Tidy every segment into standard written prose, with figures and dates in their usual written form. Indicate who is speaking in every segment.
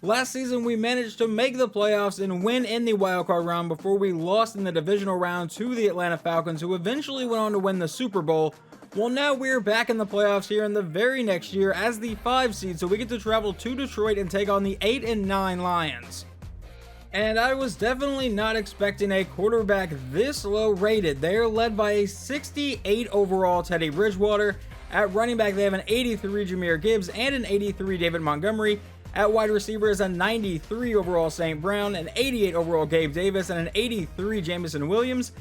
Speaker 1: Last season, we managed to make the playoffs and win in the wildcard round before we lost in the divisional round to the Atlanta Falcons, who eventually went on to win the Super Bowl. Well, now we're back in the playoffs here in the very next year as the 5 seed, so we get to travel to Detroit and take on the 8 and 9 Lions. And I was definitely not expecting a quarterback this low rated. They are led by a 68 overall Teddy Bridgewater. At running back, they have an 83 Jahmyr Gibbs and an 83 David Montgomery. At wide receiver is a 93 overall St. Brown, an 88 overall Gabe Davis, and an 83 Jameson Williams.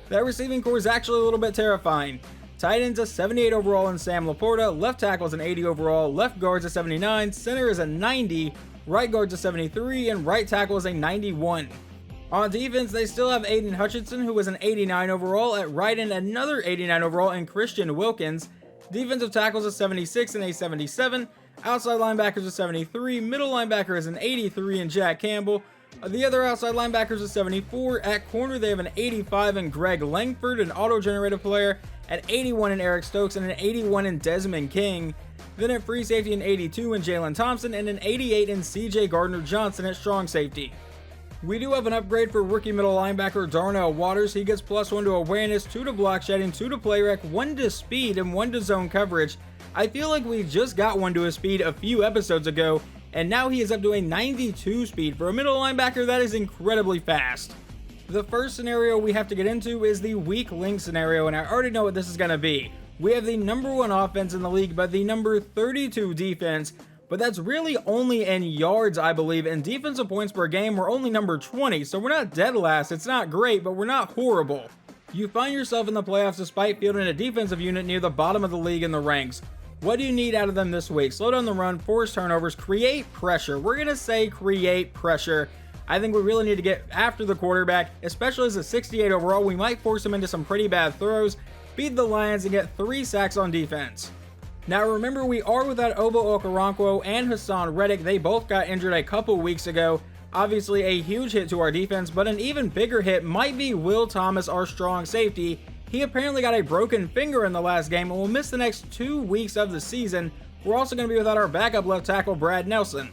Speaker 1: That receiving core is actually a little bit terrifying. Tight ends a 78 overall in Sam Laporta, left tackle is an 80 overall, left guard's a 79, center is a 90, right guard's a 73, and right tackle is a 91. On defense, they still have Aiden Hutchinson, who was an 89 overall. At right end, another 89 overall, and Christian Wilkins. Defensive tackles a 76 and a 77. Outside linebackers a 73, middle linebacker is an 83 in Jack Campbell. The other outside linebackers a 74. At corner, they have an 85 in Greg Langford, an auto-generated player, an 81 in Eric Stokes, and an 81 in Desmond King. Then at free safety, an 82 in Jalen Thompson, and an 88 in CJ Gardner-Johnson at strong safety. We do have an upgrade for rookie middle linebacker Darnell Waters. He gets +1 to awareness, 2 to block shedding, 2 to play rec, 1 to speed, and 1 to zone coverage. I feel like we just got 1 to his speed a few episodes ago, and now he is up to a 92 speed. For a middle linebacker, that is incredibly fast. The first scenario we have to get into is the weak link scenario, and I already know what this is going to be. We have the number 1 offense in the league, but the number 32 defense, but that's really only in yards, I believe. In defensive points per game, we're only number 20, so we're not dead last. It's not great, but we're not horrible. You find yourself in the playoffs despite fielding a defensive unit near the bottom of the league in the ranks. What do you need out of them this week? Slow down the run, force turnovers, create pressure. We're going to say create pressure. I think we really need to get after the quarterback, especially as a 68 overall. We might force him into some pretty bad throws, beat the Lions, and get 3 sacks on defense. Now remember, we are without Obo Okoronkwo and Hassan Reddick. They both got injured a couple weeks ago. Obviously a huge hit to our defense, but an even bigger hit might be Will Thomas, our strong safety. He apparently got a broken finger in the last game and will miss the next 2 weeks of the season. We're also going to be without our backup left tackle, Brad Nelson.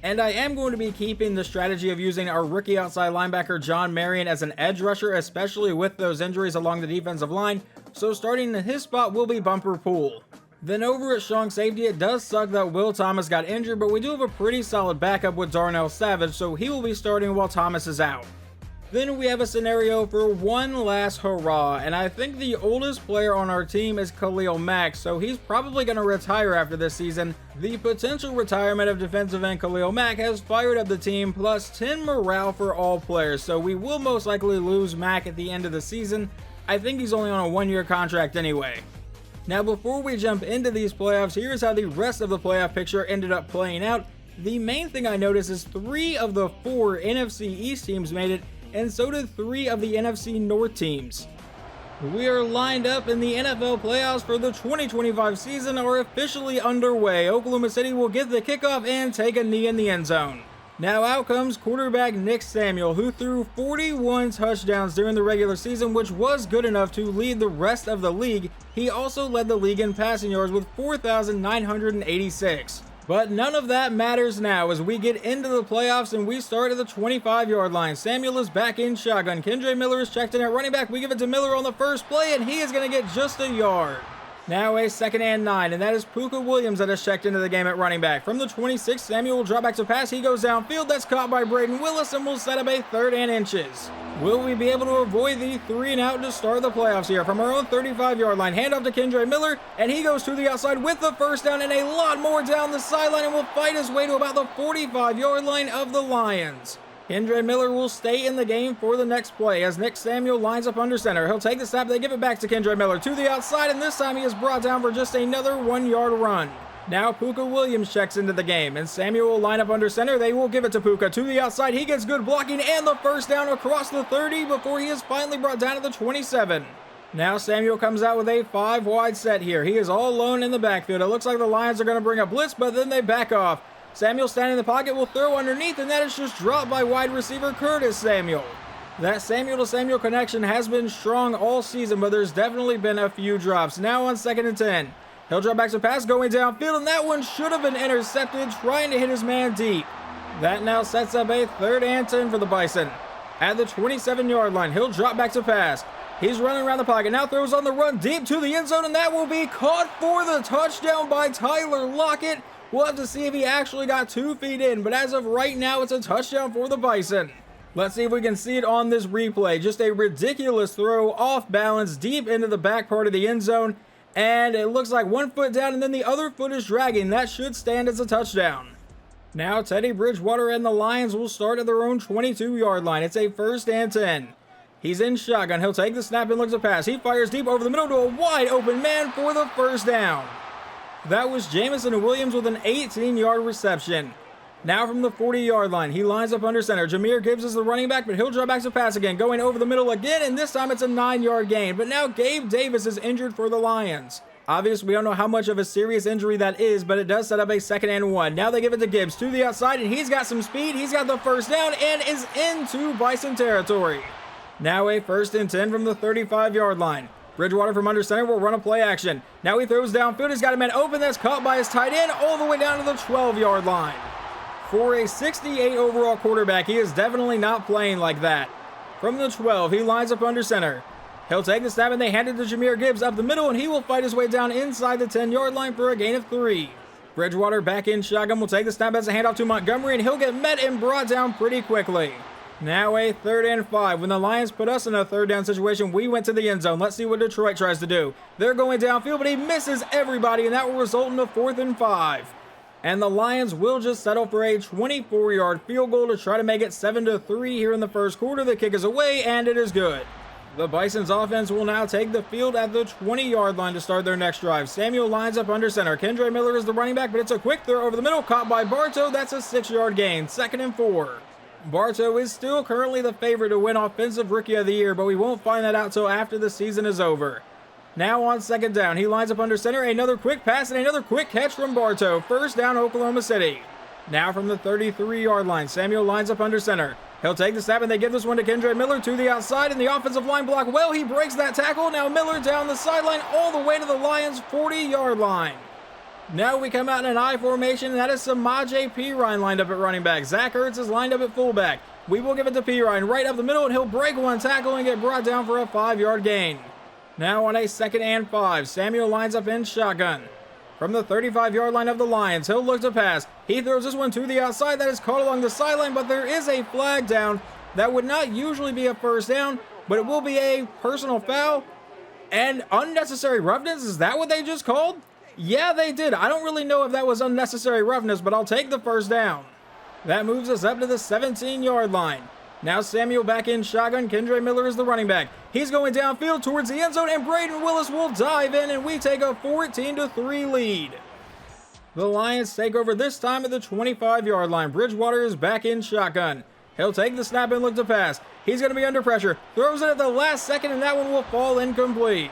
Speaker 1: And I am going to be keeping the strategy of using our rookie outside linebacker, John Marion, as an edge rusher, especially with those injuries along the defensive line. So starting in his spot will be Bumper Pool. Then over at strong safety, it does suck that Will Thomas got injured, but we do have a pretty solid backup with Darnell Savage, so he will be starting while Thomas is out. Then we have a scenario for one last hurrah, and I think the oldest player on our team is Khalil Mack, so he's probably going to retire after this season. The potential retirement of defensive end Khalil Mack has fired up the team, plus 10 morale for all players, so we will most likely lose Mack at the end of the season. I think he's only on a 1-year contract anyway. Now before we jump into these playoffs, here's how the rest of the playoff picture ended up playing out. The main thing I noticed is 3 of the 4 NFC East teams made it, and so did 3 of the NFC North teams. We are lined up, and the NFL playoffs for the 2025 season are officially underway. Oklahoma City will get the kickoff and take a knee in the end zone. Now out comes quarterback Nick Samuel, who threw 41 touchdowns during the regular season, which was good enough to lead the rest of the league. He also led the league in passing yards with 4,986. But none of that matters now as we get into the playoffs and we start at the 25-yard line. Samuel is back in shotgun. Kendre Miller is checked in at running back. We give it to Miller on the first play, and he is going to get just a yard. Now a 2nd and 9, and that is Puka Williams that has checked into the game at running back. From the 26, Samuel will drop back to pass. He goes downfield. That's caught by Braden Willis and will set up a 3rd and inches. Will we be able to avoid the 3 and out to start the playoffs here? From our own 35-yard line, handoff to Kendre Miller, and he goes to the outside with the first down and a lot more down the sideline and will fight his way to about the 45-yard line of the Lions. Kendre Miller will stay in the game for the next play as Nick Samuel lines up under center. He'll take the snap, they give it back to Kendre Miller to the outside, and this time he is brought down for just another 1-yard run. Now Puka Williams checks into the game, and Samuel will line up under center. They will give it to Puka to the outside. He gets good blocking and the first down across the 30 before he is finally brought down at the 27. Now Samuel comes out with a 5-wide set here. He is all alone in the backfield. It looks like the Lions are going to bring a blitz, but then they back off. Samuel standing in the pocket will throw underneath, and that is just dropped by wide receiver Curtis Samuel. That Samuel to Samuel connection has been strong all season, but there's definitely been a few drops. Now on 2nd and 10. He'll drop back to pass going downfield, and that one should have been intercepted, trying to hit his man deep. That now sets up a 3rd and 10 for the Bison. At the 27-yard line, he'll drop back to pass. He's running around the pocket, now throws on the run deep to the end zone, and that will be caught for the touchdown by Tyler Lockett. We'll have to see if he actually got 2 feet in, but as of right now, it's a touchdown for the Bison. Let's see if we can see it on this replay. Just a ridiculous throw, off balance, deep into the back part of the end zone, and it looks like 1 foot down, and then the other foot is dragging. That should stand as a touchdown. Now Teddy Bridgewater and the Lions will start at their own 22-yard line. It's a 1st and 10. He's in shotgun. He'll take the snap and looks to pass. He fires deep over the middle to a wide open man for the 1st down. That was Jamison Williams with an 18-yard reception. Now from the 40-yard line, he lines up under center. Jahmyr Gibbs is the running back, but he'll drop back to pass again, going over the middle again, and this time it's a 9-yard gain. But now Gabe Davis is injured for the Lions. Obviously, we don't know how much of a serious injury that is, but it does set up a 2nd and 1. Now they give it to Gibbs to the outside, and he's got some speed. He's got the 1st down and is into Bison territory. Now a 1st and 10 from the 35-yard line. Bridgewater from under center will run a play action. Now he throws downfield. He's got a man open. That's caught by his tight end all the way down to the 12-yard line. For a 68 overall quarterback, he is definitely not playing like that. From the 12, he lines up under center. He'll take the snap and they hand it to Jahmyr Gibbs up the middle, and he will fight his way down inside the 10-yard line for a gain of 3. Bridgewater back in shotgun will take the snap as a handoff to Montgomery, and he'll get met and brought down pretty quickly. Now a 3rd and 5. When the Lions put us in a 3rd down situation, we went to the end zone. Let's see what Detroit tries to do. They're going downfield, but he misses everybody, and that will result in a 4th and 5. And the Lions will just settle for a 24-yard field goal to try to make it 7-3 here in the 1st quarter. The kick is away, and it is good. The Bisons offense will now take the field at the 20-yard line to start their next drive. Samuel lines up under center. Kendre Miller is the running back, but it's a quick throw over the middle, caught by Bartow. That's a 6-yard gain. 2nd and 4. Bartow is still currently the favorite to win Offensive Rookie of the Year, but we won't find that out till after the season is over. Now on 2nd down, he lines up under center. Another quick pass and another quick catch from Bartow. 1st down, Oklahoma City. Now from the 33-yard line, Samuel lines up under center. He'll take the snap, and they give this one to Kendre Miller to the outside, and the offensive line block well. He breaks that tackle. Now Miller down the sideline all the way to the Lions' 40-yard line. Now we come out in an I formation, and that is Samaje Perine lined up at running back. Zach Ertz is lined up at fullback. We will give it to Perine right up the middle, and he'll break one tackle and get brought down for a 5-yard gain. Now on a 2nd and 5, Samuel lines up in shotgun. From the 35-yard line of the Lions, he'll look to pass. He throws this one to the outside. That is caught along the sideline, but there is a flag down. That would not usually be a 1st down, but it will be a personal foul and unnecessary roughness. Is that what they just called? Yeah, they did. I don't really know if that was unnecessary roughness, but I'll take the 1st down. That moves us up to the 17-yard line. Now Samuel back in shotgun. Kendre Miller is the running back. He's going downfield towards the end zone, and Braden Willis will dive in, and we take a 14-3 lead. The Lions take over this time at the 25-yard line. Bridgewater is back in shotgun. He'll take the snap and look to pass. He's going to be under pressure. Throws it at the last second, and that one will fall incomplete.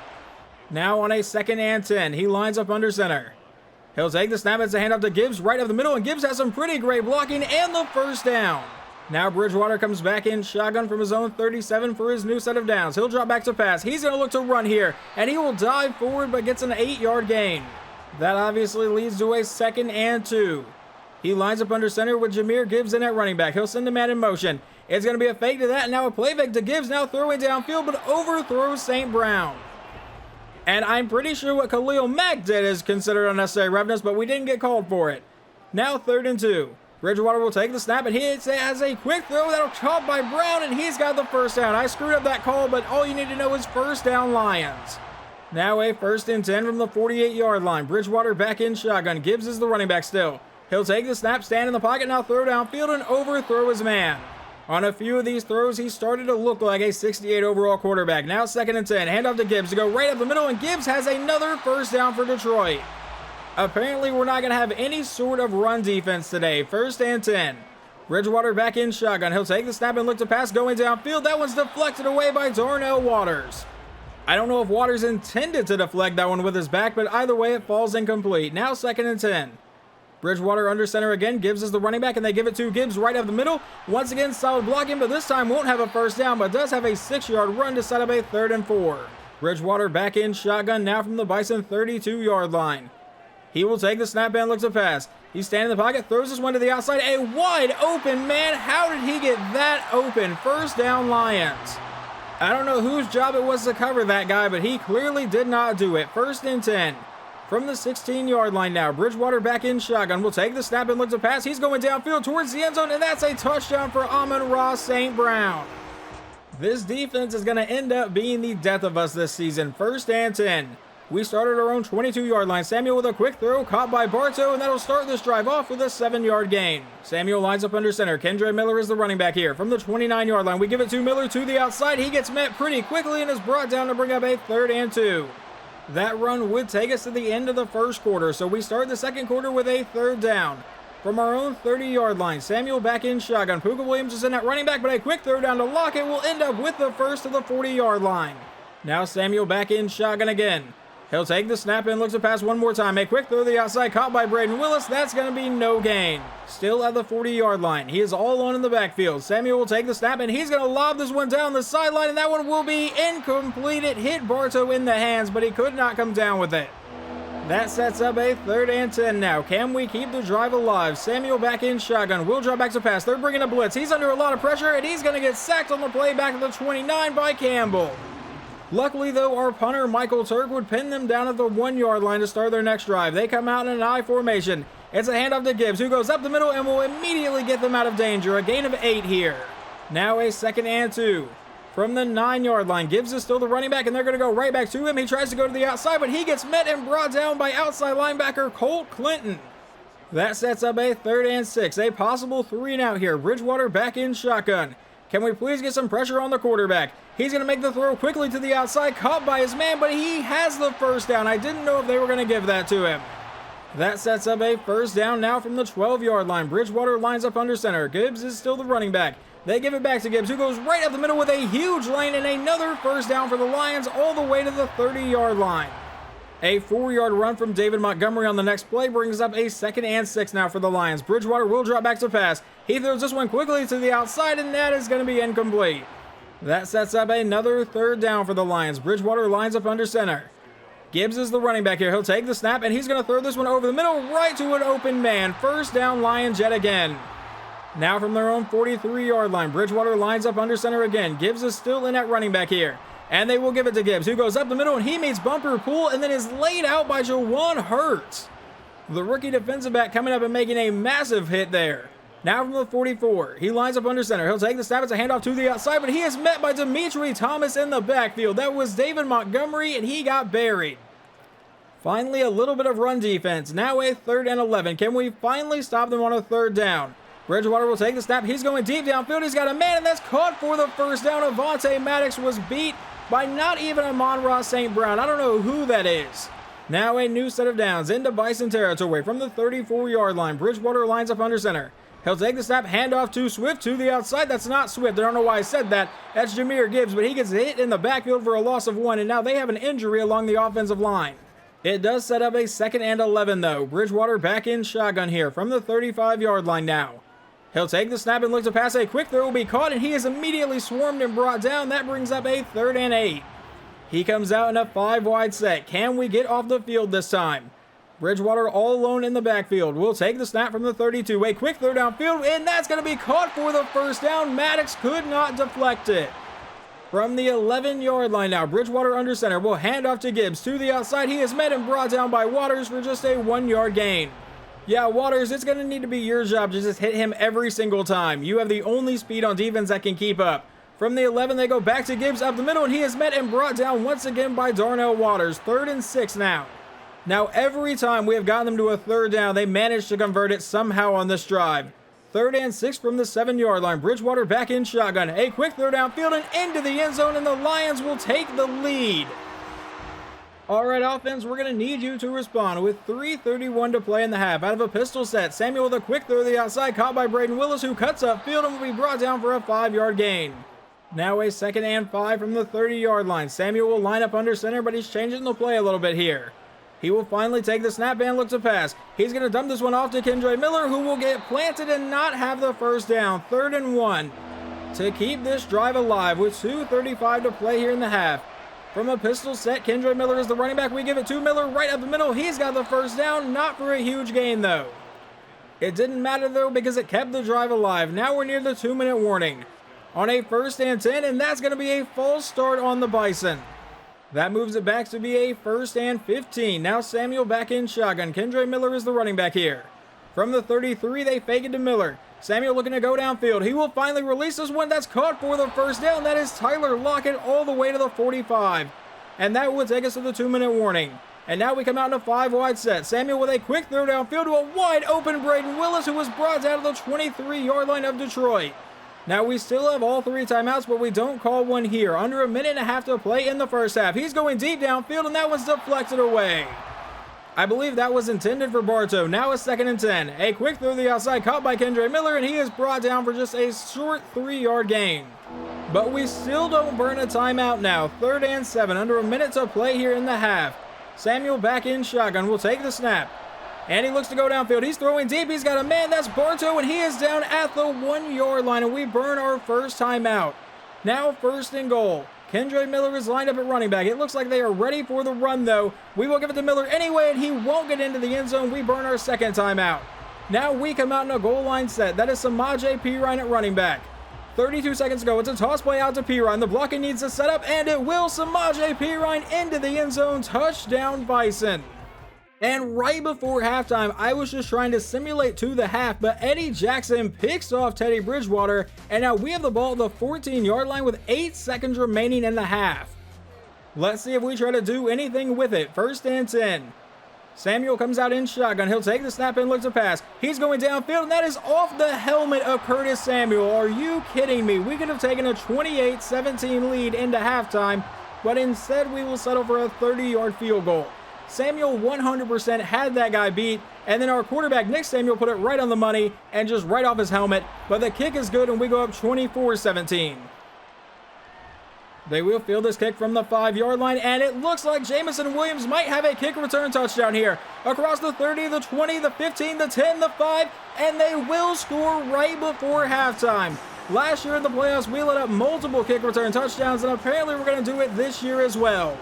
Speaker 1: Now on a 2nd and 10, he lines up under center. He'll take the snap as a handoff to Gibbs right up the middle, and Gibbs has some pretty great blocking and the 1st down. Now Bridgewater comes back in shotgun from his own 37 for his new set of downs. He'll drop back to pass. He's going to look to run here, and he will dive forward but gets an 8-yard gain. That obviously leads to a 2nd and 2. He lines up under center with Jahmyr Gibbs in at running back. He'll send the man in motion. It's going to be a fake to that, and now a play fake to Gibbs, now throwing downfield, but overthrows St. Brown. And I'm pretty sure what Khalil Mack did is considered unnecessary roughness, but we didn't get called for it. Now 3rd and 2. Bridgewater will take the snap, and he has a quick throw that'll caught by Brown, and he's got the 1st down. I screwed up that call, but all you need to know is 1st down Lions. Now a 1st and 10 from the 48-yard line. Bridgewater back in shotgun. Gibbs is the running back still. He'll take the snap, stand in the pocket, now throw downfield and overthrow his man. On a few of these throws, he started to look like a 68 overall quarterback. Now 2nd and 10. Handoff to Gibbs to go right up the middle, and Gibbs has another 1st down for Detroit. Apparently, we're not going to have any sort of run defense today. 1st and 10. Bridgewater back in shotgun. He'll take the snap and look to pass going downfield. That one's deflected away by Darnell Waters. I don't know if Waters intended to deflect that one with his back, but either way, it falls incomplete. Now 2nd and 10. Bridgewater under center again. Gibbs is the running back, and they give it to Gibbs right up the middle. Once again, solid blocking, but this time won't have a 1st down, but does have a 6-yard run to set up a 3rd and 4. Bridgewater back in shotgun now from the Bison 32-yard line. He will take the snap and look to pass. He's standing in the pocket, throws this one to the outside. A wide open man. How did he get that open? First down, Lions. I don't know whose job it was to cover that guy, but he clearly did not do it. 1st and 10. From the 16-yard line now. Bridgewater back in shotgun. Will take the snap and look to pass. He's going downfield towards the end zone, and that's a touchdown for Amon-Ra St. Brown. This defense is going to end up being the death of us this season. 1st and 10. We started our own 22-yard line. Samuel with a quick throw, caught by Bartow, and that'll start this drive off with a 7-yard gain. Samuel lines up under center. Kendra Miller is the running back here. From the 29-yard line, we give it to Miller to the outside. He gets met pretty quickly and is brought down to bring up a 3rd and 2. That run would take us to the end of the first quarter, so we start the second quarter with a 3rd down. From our own 30-yard line, Samuel back in shotgun. Puka Williams is in at running back, but a quick throw down to Lockett will end up with the first to the 40-yard line. Now Samuel back in shotgun again. He'll take the snap and looks to pass one more time. A quick throw to the outside, caught by Braden Willis. That's going to be no gain. Still at the 40-yard line. He is all alone in the backfield. Samuel will take the snap, and he's going to lob this one down the sideline, and that one will be incomplete. It hit Bartow in the hands, but he could not come down with it. That sets up a 3rd and 10 now. Can we keep the drive alive? Samuel back in shotgun. Will drop back to pass. They're bringing a blitz. He's under a lot of pressure, and he's going to get sacked on the play back at the 29 by Campbell. Luckily, though, our punter, Michael Turk, would pin them down at the 1-yard line to start their next drive. They come out in an I formation. It's a handoff to Gibbs, who goes up the middle and will immediately get them out of danger. A gain of 8 here. Now a 2nd and 2. From the 9-yard line, Gibbs is still the running back, and they're going to go right back to him. He tries to go to the outside, but he gets met and brought down by outside linebacker Colt Clinton. That sets up a 3rd and 6. A possible 3 and out here. Bridgewater back in shotgun. Can we please get some pressure on the quarterback? He's going to make the throw quickly to the outside, caught by his man, but he has the first down. I didn't know if they were going to give that to him. That sets up a 1st down now from the 12-yard line. Bridgewater lines up under center. Gibbs is still the running back. They give it back to Gibbs, who goes right up the middle with a huge lane and another 1st down for the Lions all the way to the 30-yard line. A 4-yard run from David Montgomery on the next play brings up a 2nd and 6 now for the Lions. Bridgewater will drop back to pass. He throws this one quickly to the outside, and that is going to be incomplete. That sets up another 3rd down for the Lions. Bridgewater lines up under center. Gibbs is the running back here. He'll take the snap, and he's going to throw this one over the middle right to an open man. 1st down, Lions yet again. Now from their own 43-yard line, Bridgewater lines up under center again. Gibbs is still in at running back here. And they will give it to Gibbs, who goes up the middle, and he meets Bumper Pool and then is laid out by Jawan Hurts. The rookie defensive back coming up and making a massive hit there. Now from the 44, he lines up under center. He'll take the snap. It's a handoff to the outside, but he is met by Demetri Thomas in the backfield. That was David Montgomery, and he got buried. Finally, a little bit of run defense. Now a 3rd and 11. Can we finally stop them on a 3rd down? Bridgewater will take the snap. He's going deep downfield. He's got a man, and that's caught for the 1st down. Avonte Maddox was beat by not even Amon-Ra St. Brown. I don't know who that is. Now a new set of downs into Bison territory from the 34-yard line. Bridgewater lines up under center. He'll take the snap, handoff to Swift to the outside. That's not Swift. I don't know why I said that. That's Jahmyr Gibbs, but he gets hit in the backfield for a loss of 1, and now they have an injury along the offensive line. It does set up a 2nd and 11, though. Bridgewater back in shotgun here from the 35-yard line now. He'll take the snap and look to pass. A quick throw will be caught, and he is immediately swarmed and brought down. That brings up a 3rd and 8. He comes out in a 5-wide set. Can we get off the field this time? Bridgewater all alone in the backfield. Will take the snap from the 32. A quick throw downfield, and that's going to be caught for the 1st down. Maddox could not deflect it. From the 11-yard line now, Bridgewater under center will hand off to Gibbs to the outside. He is met and brought down by Waters for just a 1-yard gain. Yeah, Waters, it's going to need to be your job to just hit him every single time. You have the only speed on defense that can keep up. From the 11, they go back to Gibbs up the middle, and he is met and brought down once again by Darnell Waters. 3rd and 6 now. Now, every time we have gotten them to a 3rd down, they managed to convert it somehow on this drive. 3rd and 6 from the 7-yard line. Bridgewater back in shotgun. A quick throw downfield and into the end zone, and the Lions will take the lead. All right, offense, we're going to need you to respond with 3:31 to play in the half. Out of a pistol set, Samuel with a quick throw to the outside, caught by Braden Willis, who cuts upfield and will be brought down for a 5-yard gain. Now a 2nd and 5 from the 30-yard line. Samuel will line up under center, but he's changing the play a little bit here. He will finally take the snap and look to pass. He's going to dump this one off to Kendra Miller, who will get planted and not have the 1st down. 3rd and 1. To keep this drive alive with 2:35 to play here in the half. From a pistol set, Kendra Miller is the running back. We give it to Miller right up the middle. He's got the 1st down. Not for a huge gain, though. It didn't matter though because it kept the drive alive. Now we're near the 2-minute warning. On a 1st and 10, and that's going to be a false start on the Bison. That moves it back to be a 1st and 15. Now Samuel back in shotgun. Kendre Miller is the running back here. From the 33, they fake it to Miller. Samuel looking to go downfield. He will finally release this one. That's caught for the 1st down. That is Tyler Lockett all the way to the 45. And that will take us to the 2-minute warning. And now we come out in a 5-wide set. Samuel with a quick throw downfield to a wide open Braden Willis, who was brought down to the 23-yard line of Detroit. Now we still have all 3 timeouts, but we don't call one here. Under a minute and a half to play in the 1st half. He's going deep downfield, and that one's deflected away. I believe that was intended for Bartow. Now it's 2nd and 10. A quick throw to the outside caught by Kendre Miller, and he is brought down for just a short 3-yard gain. But we still don't burn a timeout now. 3rd and 7. Under a minute to play here in the half. Samuel back in shotgun. Will take the snap. And he looks to go downfield. He's throwing deep. He's got a man. That's Bartow, and he is down at the 1-yard line, and we burn our first timeout. Now 1st and goal. Kendre Miller is lined up at running back. It looks like they are ready for the run, though. We will give it to Miller anyway, and he won't get into the end zone. We burn our 2nd timeout. Now we come out in a goal line set. That is Samaje Perine at running back. 32 seconds to go. It's a toss play out to Perine. The blocking needs to set up, and it will. Samaje Perine into the end zone. Touchdown, Bison. And right before halftime, I was just trying to simulate to the half, but Eddie Jackson picks off Teddy Bridgewater, and now we have the ball at the 14-yard line with 8 seconds remaining in the half. Let's see if we try to do anything with it. 1st and 10. Samuel comes out in shotgun. He'll take the snap and look to pass. He's going downfield, and that is off the helmet of Curtis Samuel. Are you kidding me? We could have taken a 28-17 lead into halftime, but instead we will settle for a 30-yard field goal. Samuel 100% had that guy beat, and then our quarterback Nick Samuel put it right on the money and just right off his helmet, but the kick is good and we go up 24-17. They will field this kick from the 5-yard line, and it looks like Jamison Williams might have a kick return touchdown here. Across the 30, the 20, the 15, the 10, the 5, and they will score right before halftime. Last year in the playoffs, we let up multiple kick return touchdowns, and apparently we're going to do it this year as well.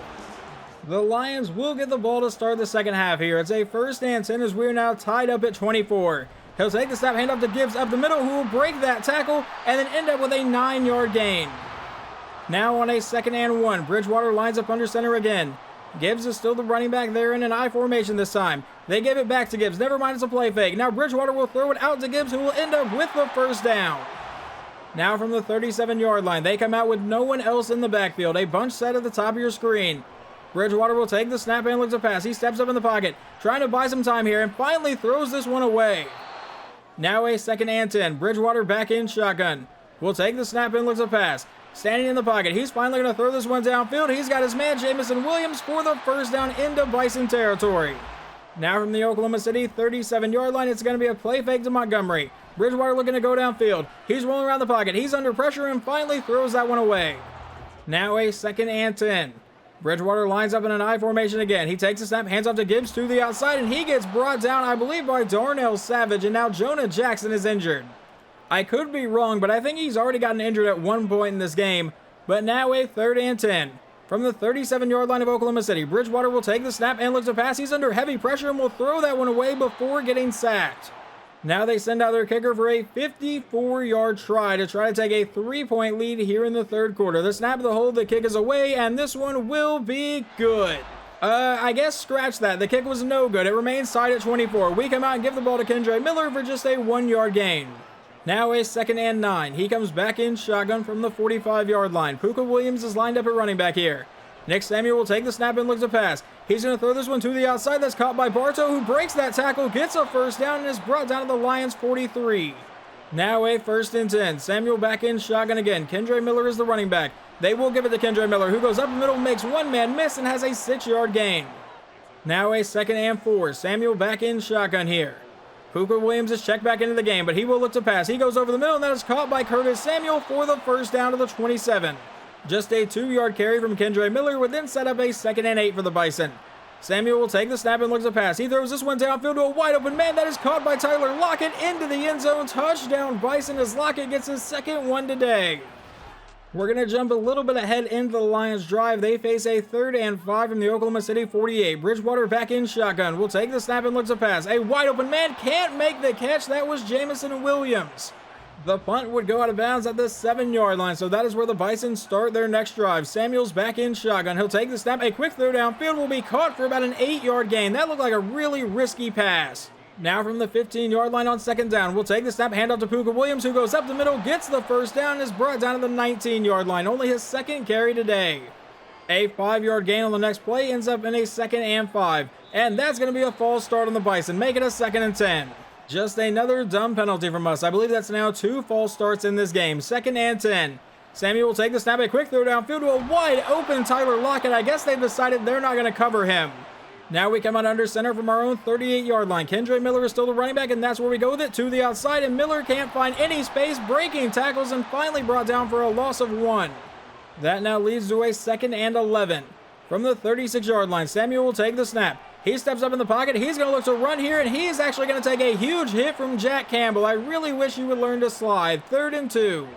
Speaker 1: The Lions will get the ball to start the 2nd half here. It's a 1st and 10 as we're now tied up at 24. He'll take the snap, hand off to Gibbs up the middle, who will break that tackle and then end up with a 9-yard gain. Now on a 2nd and 1, Bridgewater lines up under center again. Gibbs is still the running back there in an I formation this time. They give it back to Gibbs. Never mind, it's a play fake. Now Bridgewater will throw it out to Gibbs, who will end up with the 1st down. Now from the 37-yard line, they come out with no one else in the backfield. A bunch set at the top of your screen. Bridgewater will take the snap and looks to pass. He steps up in the pocket, trying to buy some time here, and finally throws this one away. Now a 2nd and 10. Bridgewater back in shotgun. Will take the snap and looks to pass. Standing in the pocket, he's finally going to throw this one downfield. He's got his man, Jamison Williams, for the 1st down into Bison territory. Now from the Oklahoma City 37-yard line, it's going to be a play fake to Montgomery. Bridgewater looking to go downfield. He's rolling around the pocket. He's under pressure and finally throws that one away. Now a 2nd and 10. Bridgewater lines up in an I formation again. He takes a snap, hands off to Gibbs to the outside, and he gets brought down, I believe, by Darnell Savage, and now Jonah Jackson is injured. I could be wrong, but I think he's already gotten injured at one point in this game. But now a 3rd and 10. From the 37-yard line of Oklahoma City, Bridgewater will take the snap and looks to pass. He's under heavy pressure and will throw that one away before getting sacked. Now they send out their kicker for a 54-yard try to take a 3-point lead here in the 3rd quarter. The snap of the hold, the kick is away, and this one will be good. I guess scratch that. The kick was no good. It remains tied at 24. We come out and give the ball to Kendre Miller for just a 1-yard gain. Now a 2nd and 9. He comes back in shotgun from the 45-yard line. Puka Williams is lined up at running back here. Nick Samuel will take the snap and looks to pass. He's going to throw this one to the outside. That's caught by Bartow, who breaks that tackle, gets a 1st down, and is brought down to the Lions 43. Now a 1st and 10. Samuel back in shotgun again. Kendre Miller is the running back. They will give it to Kendre Miller, who goes up the middle, makes one man miss, and has a 6-yard gain. Now a 2nd and 4. Samuel back in shotgun here. Puka Williams is checked back into the game, but he will look to pass. He goes over the middle, and that is caught by Curtis Samuel for the 1st down to the 27. Just a 2-yard carry from Kendre Miller would then set up a 2nd and 8 for the Bison. Samuel will take the snap and looks to pass. He throws this one downfield to a wide open man. That is caught by Tyler Lockett into the end zone. Touchdown Bison as Lockett gets his 2nd one today. We're going to jump a little bit ahead into the Lions drive. They face a 3rd and 5 from the Oklahoma City 48. Bridgewater back in shotgun. Will take the snap and looks to pass. A wide open man can't make the catch. That was Jamison Williams. The punt would go out of bounds at the 7-yard line, so that is where the Bisons start their next drive. Samuel's back in shotgun. He'll take the snap. A quick throw downfield will be caught for about an 8-yard gain. That looked like a really risky pass. Now from the 15-yard line on 2nd down, we'll take the snap, hand off to Puka Williams, who goes up the middle, gets the first down, and is brought down to the 19-yard line. Only his 2nd carry today. A 5-yard gain on the next play ends up in a 2nd and 5. And that's going to be a false start on the Bison, make it a 2nd and 10. Just another dumb penalty from us. I believe that's now 2 false starts in this game. 2nd and 10. Samuel will take the snap, a quick throw downfield to a wide open Tyler Lockett. I guess they've decided they're not going to cover him. Now we come out under center from our own 38-yard line. Kendre Miller is still the running back, and that's where we go with it, to the outside, and Miller can't find any space, breaking tackles, and finally brought down for a loss of 1. That now leads to a 2nd and 11. From the 36-yard line, Samuel will take the snap. He steps up in the pocket. He's going to look to run here, and he's actually going to take a huge hit from Jack Campbell. I really wish he would learn to slide. 3rd and 2.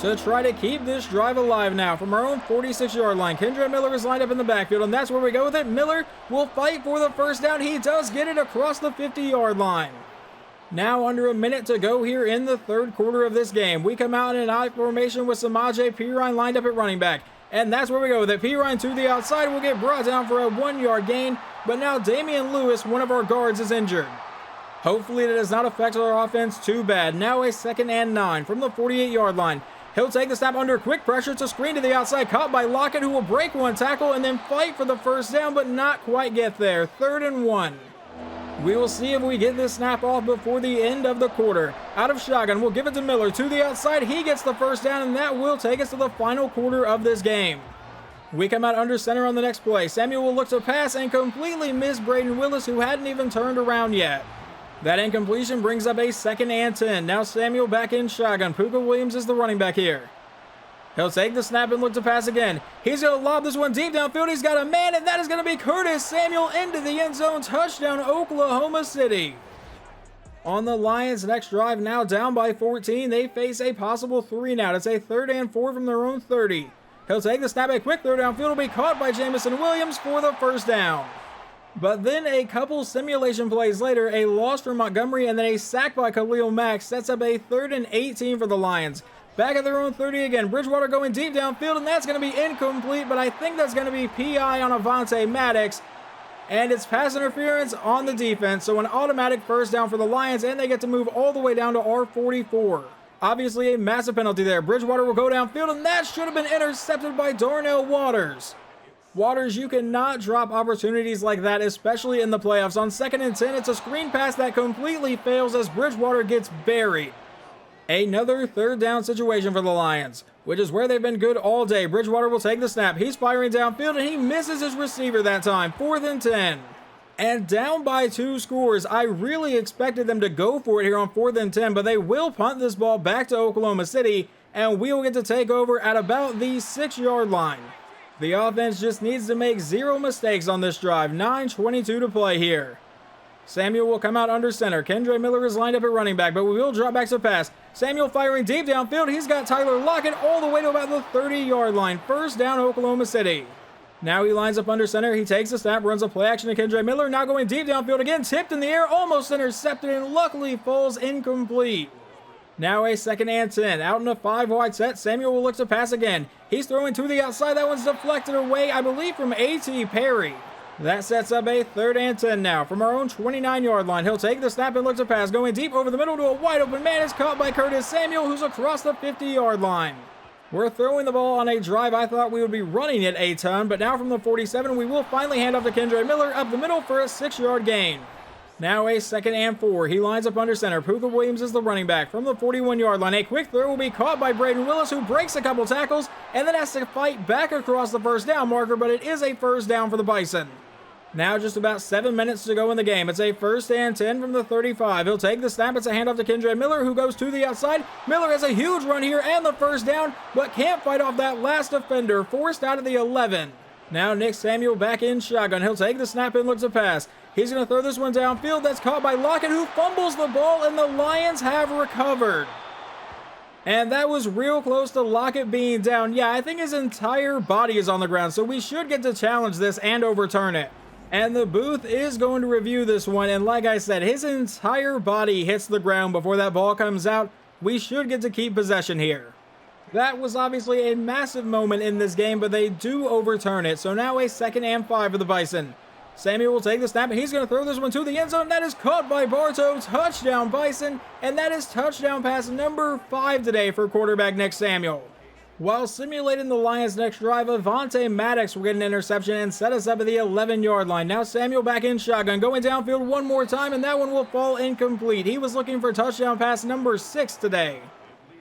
Speaker 1: To try to keep this drive alive now from our own 46-yard line. Kendre Miller is lined up in the backfield, and that's where we go with it. Miller will fight for the first down. He does get it across the 50-yard line. Now under a minute to go here in the 3rd quarter of this game. We come out in an I formation with Samaje Perine lined up at running back. And that's where we go with it. Perine to the outside will get brought down for a 1-yard gain. But now Damian Lewis, one of our guards, is injured. Hopefully that does not affect our offense too bad. Now a 2nd and 9 from the 48-yard line. He'll take the snap under quick pressure to screen to the outside, caught by Lockett, who will break one tackle and then fight for the first down, but not quite get there. 3rd and 1. We will see if we get this snap off before the end of the quarter. Out of shotgun, we'll give it to Miller to the outside. He gets the first down, and that will take us to the final quarter of this game. We come out under center on the next play. Samuel will look to pass and completely miss Braden Willis, who hadn't even turned around yet. That incompletion brings up a 2nd and 10. Now Samuel back in shotgun. Puka Williams is the running back here. He'll take the snap and look to pass again. He's going to lob this one deep downfield. He's got a man, and that is going to be Curtis Samuel into the end zone. Touchdown, Oklahoma City. On the Lions' next drive, now down by 14, they face a possible 3 now. It's a 3rd and 4 from their own 30. He'll take the snap, a quick throw downfield will be caught by Jamison Williams for the first down. But then a couple simulation plays later, a loss for Montgomery and then a sack by Khalil Mack sets up a 3rd and 18 for the Lions. Back at their own 30 again. Bridgewater going deep downfield, and that's going to be incomplete, but I think that's going to be PI on Avonte Maddox. And it's pass interference on the defense, so an automatic first down for the Lions, and they get to move all the way down to R44. Obviously a massive penalty there. Bridgewater will go downfield, and that should have been intercepted by Darnell Waters. Waters, you cannot drop opportunities like that, especially in the playoffs. On 2nd and 10, it's a screen pass that completely fails as Bridgewater gets buried. Another 3rd down situation for the Lions, which is where they've been good all day. Bridgewater will take the snap. He's firing downfield, and he misses his receiver that time. 4th and 10. And down by 2 scores. I really expected them to go for it here on 4th and 10, but they will punt this ball back to Oklahoma City, and we will get to take over at about the 6-yard line. The offense just needs to make 0 mistakes on this drive. 9:22 to play here. Samuel will come out under center. Kendre Miller is lined up at running back, but we will drop back to pass. Samuel firing deep downfield. He's got Tyler Lockett all the way to about the 30-yard line. First down, Oklahoma City. Now he lines up under center. He takes the snap, runs a play action to Kendre Miller. Now going deep downfield again. Tipped in the air, almost intercepted, and luckily falls incomplete. Now a 2nd and 10. Out in a 5-wide set. Samuel will look to pass again. He's throwing to the outside. That one's deflected away, I believe, from A.T. Perry. That sets up a 3rd and 10 now from our own 29-yard line. He'll take the snap and look to pass. Going deep over the middle to a wide open man. Is caught by Curtis Samuel, who's across the 50-yard line. We're throwing the ball on a drive I thought we would be running it a ton, but now from the 47, we will finally hand off to Kendre Miller up the middle for a 6-yard gain. Now a 2nd and 4. He lines up under center. Puka Williams is the running back from the 41-yard line. A quick throw will be caught by Braden Willis, who breaks a couple tackles and then has to fight back across the first down marker, but it is a first down for the Bison. Now just about 7 minutes to go in the game. It's a 1st and 10 from the 35. He'll take the snap. It's a handoff to Kendre Miller, who goes to the outside. Miller has a huge run here and the first down, but can't fight off that last defender, forced out of the 11. Now Nick Samuel back in shotgun. He'll take the snap and looks to pass. He's going to throw this one downfield. That's caught by Lockett, who fumbles the ball, and the Lions have recovered. And that was real close to Lockett being down. Yeah, I think his entire body is on the ground, so we should get to challenge this and overturn it. And the booth is going to review this one, and like I said, his entire body hits the ground before that ball comes out. We should get to keep possession here. That was obviously a massive moment in this game, but they do overturn it. So now a 2nd and 5 for the Bison. Samuel will take the snap, and he's going to throw this one to the end zone. That is caught by Bartow. Touchdown, Bison. And that is touchdown pass number 5 today for quarterback Nick Samuel. While simulating the Lions' next drive, Avonte Maddox will get an interception and set us up at the 11-yard line. Now Samuel back in shotgun, going downfield one more time, and that one will fall incomplete. He was looking for touchdown pass number 6 today.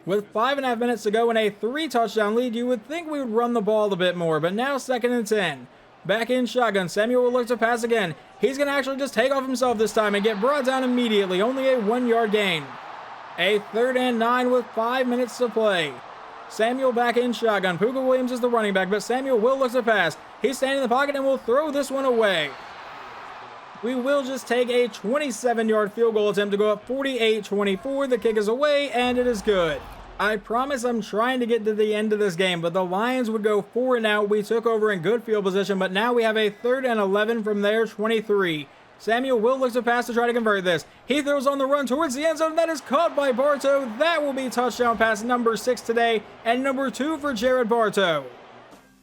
Speaker 1: With 5.5 minutes to go and a 3-touchdown lead, you would think we would run the ball a bit more, but now 2nd and 10. Back in shotgun, Samuel will look to pass again. He's going to actually just take off himself this time and get brought down immediately, only a 1-yard gain. A 3rd and 9 with 5 minutes to play. Samuel back in shotgun. Puka Williams is the running back, but Samuel will look to pass. He's standing in the pocket and will throw this one away. We will just take a 27-yard field goal attempt to go up 48-24. The kick is away, and it is good. I promise I'm trying to get to the end of this game, but the Lions would go 4 and out. We took over in good field position, but now we have a 3rd and 11 from their 23. Samuel will look to pass to try to convert this. He throws on the run towards the end zone. That is caught by Bartow. That will be touchdown pass number 6 today, and number 2 for Jared Bartow.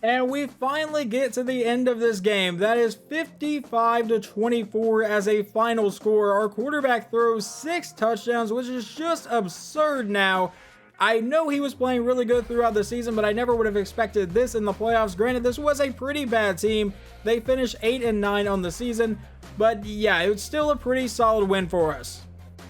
Speaker 1: And we finally get to the end of this game. That is 55-24 as a final score. Our quarterback throws 6 touchdowns, which is just absurd now. I know he was playing really good throughout the season, but I never would have expected this in the playoffs. Granted, this was a pretty bad team. They finished 8-9 on the season, but yeah, it was still a pretty solid win for us.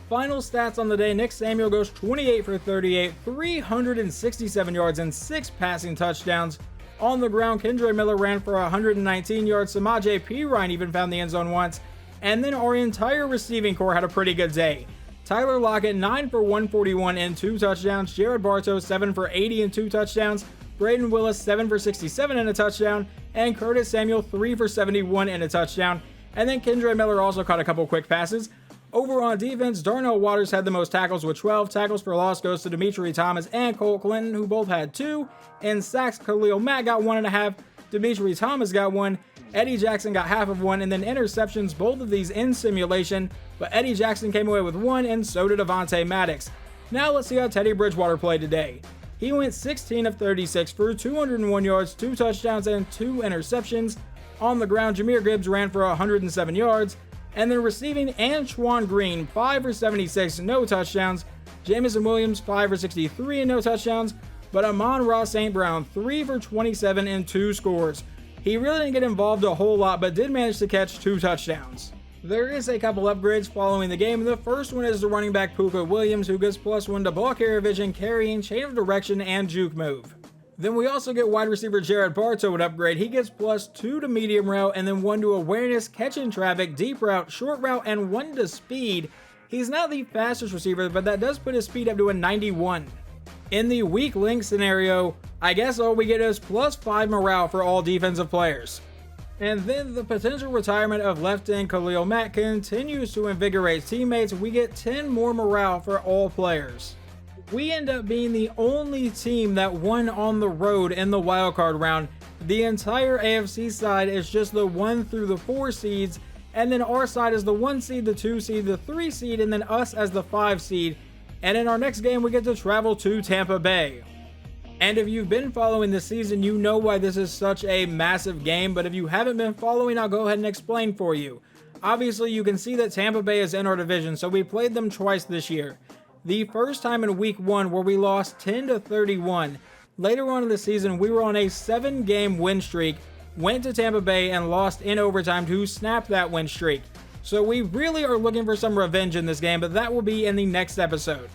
Speaker 1: Final stats on the day, Nick Samuel goes 28 for 38, 367 yards and 6 passing touchdowns. On the ground, Kendre Miller ran for 119 yards. Samaje Perine even found the end zone once. And then our entire receiving core had a pretty good day. Tyler Lockett, 9 for 141 and 2 touchdowns. Jared Bartow, 7 for 80 and 2 touchdowns. Braden Willis, 7 for 67 and a touchdown. And Curtis Samuel, 3 for 71 and a touchdown. And then Kendre Miller also caught a couple quick passes. Over on defense, Darnell Waters had the most tackles with 12. Tackles for loss goes to Demetri Thomas and Cole Clinton, who both had 2. In sacks, Khalil Mack got 1.5. Demetri Thomas got 1. Eddie Jackson got half of 1, and then interceptions, both of these in simulation, but Eddie Jackson came away with 1, and so did Avonte Maddox. Now let's see how Teddy Bridgewater played today. He went 16 of 36 for 201 yards, 2 touchdowns, and 2 interceptions. On the ground, Jahmyr Gibbs ran for 107 yards, and then receiving, Antoine Green, 5 for 76, no touchdowns. Jamison Williams, 5 for 63 and no touchdowns, but Amon-Ra St. Brown, 3 for 27 and 2 scores. He really didn't get involved a whole lot, but did manage to catch 2 touchdowns. There is a couple upgrades following the game. The first one is the running back Puka Williams, who gets +1 to ball carrier vision, carrying, chain of direction, and juke move. Then we also get wide receiver Jared Bartow an upgrade. He gets +2 to medium route, and then 1 to awareness, catching traffic, deep route, short route, and 1 to speed. He's not the fastest receiver, but that does put his speed up to a 91. In the weak link scenario, I guess all we get is +5 morale for all defensive players. And then the potential retirement of left end Khalil Mack continues to invigorate teammates. We get 10 more morale for all players. We end up being the only team that won on the road in the wildcard round. The entire AFC side is just the 1 through the 4 seeds, and then our side is the 1 seed, the 2 seed, the 3 seed, and then us as the 5 seed. And in our next game, we get to travel to Tampa Bay. And if you've been following this season, you know why this is such a massive game, but if you haven't been following, I'll go ahead and explain for you. Obviously, you can see that Tampa Bay is in our division, so we played them twice this year. The first time in week 1 where we lost 10-31. Later on in the season, we were on a 7-game win streak, went to Tampa Bay and lost in overtime to snap that win streak. So we really are looking for some revenge in this game, but that will be in the next episode.